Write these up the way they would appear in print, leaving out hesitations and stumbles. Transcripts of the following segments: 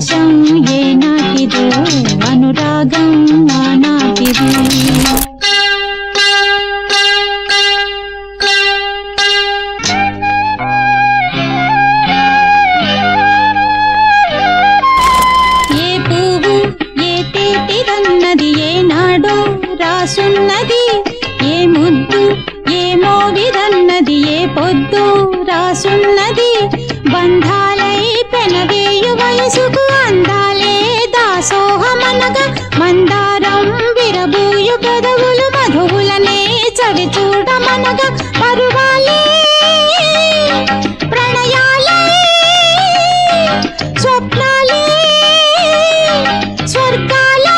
ఆకాశం ఏనాటిదో అనురాగం ఆనాటిది ఏ పువ్వు ఏ తేటిదన్నది ఏనాడో రాసున్నది ఏ ముద్దు ఏ మోవిదన్నది ఏ పొద్దు రాసున్నది బంధాలై పెనవేయు వయసుకు అందాలే దాసోహమనగా మందారం విరబూయు పెదవులు మధువులనే చవి చూడమనగా పరువాలే ప్రణయాలే స్వప్నాలే స్వర్గాలే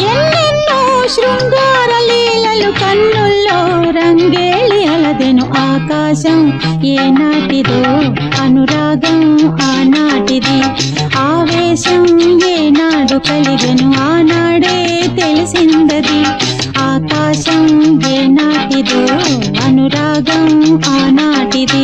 ఎన్నెన్నో శృంగార లీలలు కన్నుల్లో రంగేళి అలదెను ఆకాశం ఏనాటిదో అనురాగం ఆనాటిది ఆవేశం ఏనాడు కలిగెను ఆనాడే తెలిసిందది ఆకాశం ఏనాటిదో అనురాగం ఆనాటిది